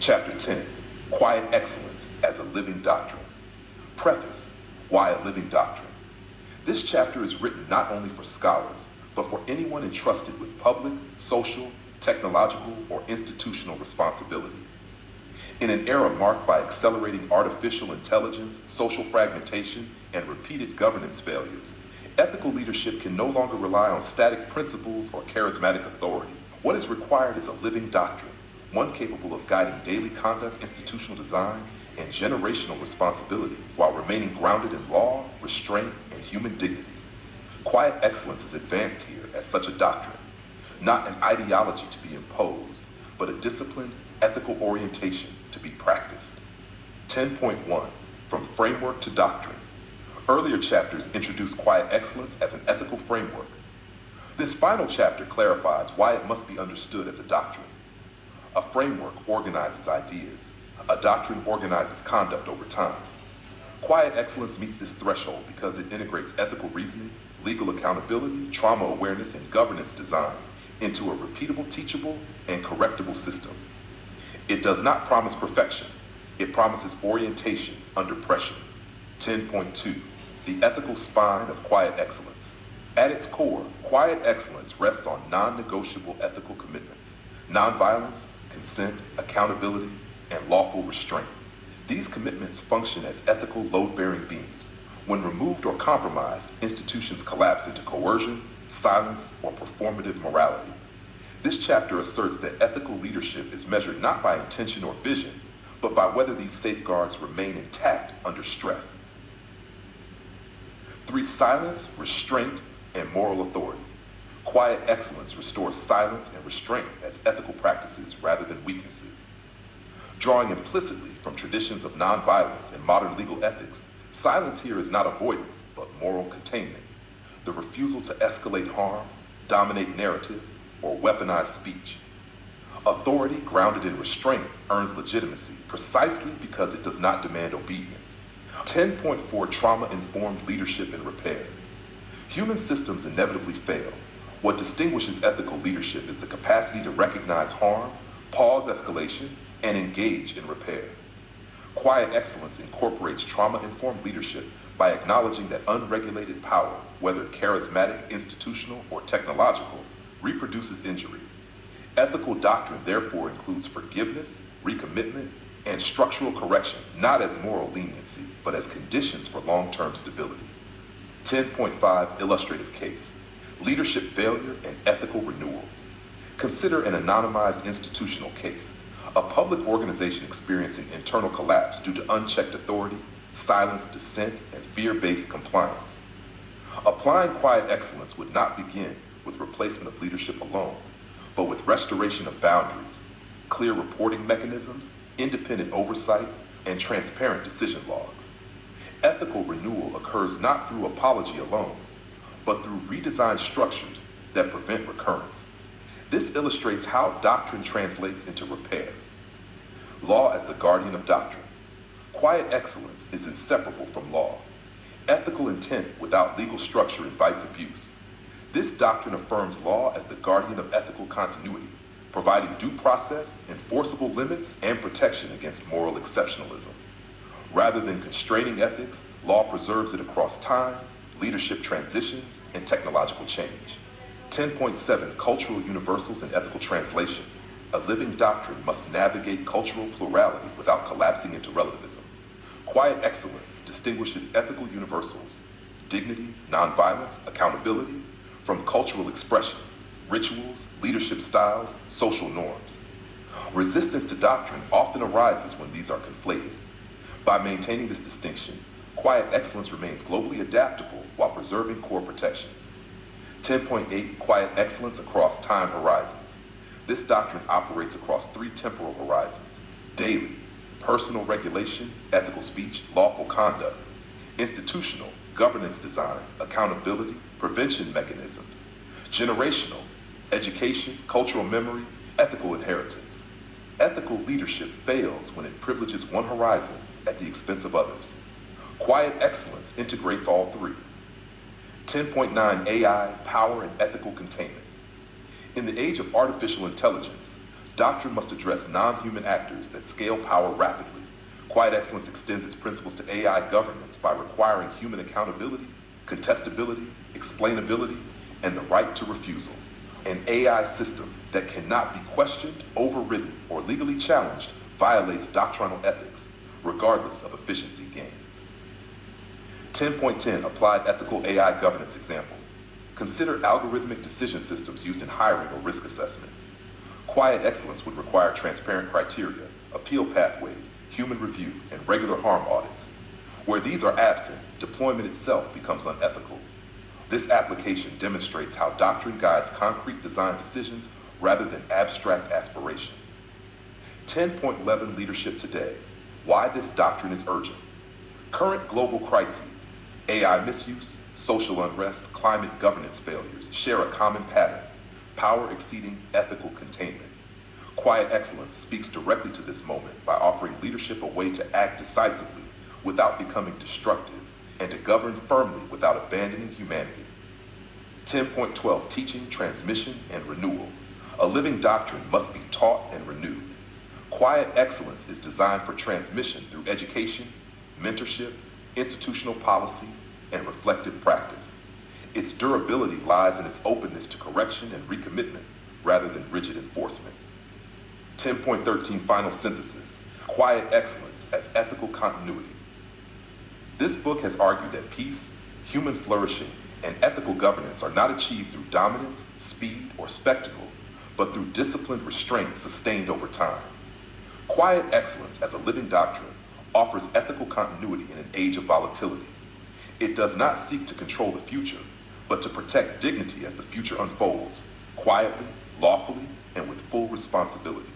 Chapter 10, Quiet Excellence as a Living Doctrine. Preface, why a living doctrine? This chapter is written not only for scholars, but for anyone entrusted with public, social, technological, or institutional responsibility. In an era marked by accelerating artificial intelligence, social fragmentation, and repeated governance failures, ethical leadership can no longer rely on static principles or charismatic authority. What is required is a living doctrine, one capable of guiding daily conduct, institutional design, and generational responsibility while remaining grounded in law, restraint, and human dignity. Quiet excellence is advanced here as such a doctrine, not an ideology to be imposed, but a disciplined, ethical orientation to be practiced. 10.1, From Framework to Doctrine. Earlier chapters introduced quiet excellence as an ethical framework. This final chapter clarifies why it must be understood as a doctrine. A framework organizes ideas. A doctrine organizes conduct over time. Quiet excellence meets this threshold because it integrates ethical reasoning, legal accountability, trauma awareness, and governance design into a repeatable, teachable, and correctable system. It does not promise perfection. It promises orientation under pressure. 10.2, The Ethical Spine of Quiet Excellence. At its core, quiet excellence rests on non-negotiable ethical commitments: nonviolence, consent, accountability, and lawful restraint. These commitments function as ethical load-bearing beams. When removed or compromised, institutions collapse into coercion, silence, or performative morality. This chapter asserts that ethical leadership is measured not by intention or vision, but by whether these safeguards remain intact under stress. 3. Silence, restraint, and moral authority. Quiet excellence restores silence and restraint as ethical practices rather than weaknesses. Drawing implicitly from traditions of nonviolence and modern legal ethics, silence here is not avoidance, but moral containment. The refusal to escalate harm, dominate narrative, or weaponize speech. Authority grounded in restraint earns legitimacy precisely because it does not demand obedience. 10.4, Trauma-informed leadership and repair. Human systems inevitably fail. What distinguishes ethical leadership is the capacity to recognize harm, pause escalation, and engage in repair. Quiet excellence incorporates trauma-informed leadership by acknowledging that unregulated power, whether charismatic, institutional, or technological, reproduces injury. Ethical doctrine therefore includes forgiveness, recommitment, and structural correction, not as moral leniency, but as conditions for long-term stability. 10.5, Illustrative case. Leadership failure and ethical renewal. Consider an anonymized institutional case. A public organization experiencing internal collapse due to unchecked authority, silenced dissent, and fear-based compliance. Applying quiet excellence would not begin with replacement of leadership alone, but with restoration of boundaries, clear reporting mechanisms, independent oversight, and transparent decision logs. Ethical renewal occurs not through apology alone, but through redesigned structures that prevent recurrence. This illustrates how doctrine translates into repair. Law as the guardian of doctrine. Quiet excellence is inseparable from law. Ethical intent without legal structure invites abuse. This doctrine affirms law as the guardian of ethical continuity, providing due process, enforceable limits, and protection against moral exceptionalism. Rather than constraining ethics, law preserves it across time, leadership transitions, and technological change. 10.7, Cultural universals and ethical translation. A living doctrine must navigate cultural plurality without collapsing into relativism. Quiet excellence distinguishes ethical universals, dignity, nonviolence, accountability, from cultural expressions, rituals, leadership styles, social norms. Resistance to doctrine often arises when these are conflated. By maintaining this distinction, quiet excellence remains globally adaptable while preserving core protections. 10.8, Quiet excellence across time horizons. This doctrine operates across 3 temporal horizons: daily, personal regulation, ethical speech, lawful conduct; institutional, governance design, accountability, prevention mechanisms; generational, education, cultural memory, ethical inheritance. Ethical leadership fails when it privileges one horizon at the expense of others. Quiet excellence integrates all 3. 10.9, AI, power and ethical containment. In the age of artificial intelligence, Doctrine must address non-human actors that scale power rapidly. Quiet excellence extends its principles to AI governance by requiring human accountability, contestability, explainability, and the right to refusal. An AI system that cannot be questioned, overridden, or legally challenged violates doctrinal ethics, regardless of efficiency gains. 10.10 Applied Ethical AI Governance Example. Consider algorithmic decision systems used in hiring or risk assessment. Quiet excellence would require transparent criteria, appeal pathways, human review, and regular harm audits. Where these are absent, deployment itself becomes unethical. This application demonstrates how doctrine guides concrete design decisions rather than abstract aspiration. 10.11 Leadership Today. Why this doctrine is urgent. Current global crises, AI misuse, social unrest, climate governance failures share a common pattern: power exceeding ethical containment. Quiet excellence speaks directly to this moment by offering leadership a way to act decisively without becoming destructive and to govern firmly without abandoning humanity. 10.12 Teaching, Transmission, and Renewal. A living doctrine must be taught and renewed. Quiet excellence is designed for transmission through education, mentorship, institutional policy, and reflective practice. Its durability lies in its openness to correction and recommitment rather than rigid enforcement. 10.13 Final Synthesis. Quiet excellence as ethical continuity. This book has argued that peace, human flourishing, and ethical governance are not achieved through dominance, speed, or spectacle, but through disciplined restraint sustained over time. Quiet excellence as a living doctrine offers ethical continuity in an age of volatility. It does not seek to control the future, but to protect dignity as the future unfolds, quietly, lawfully, and with full responsibility.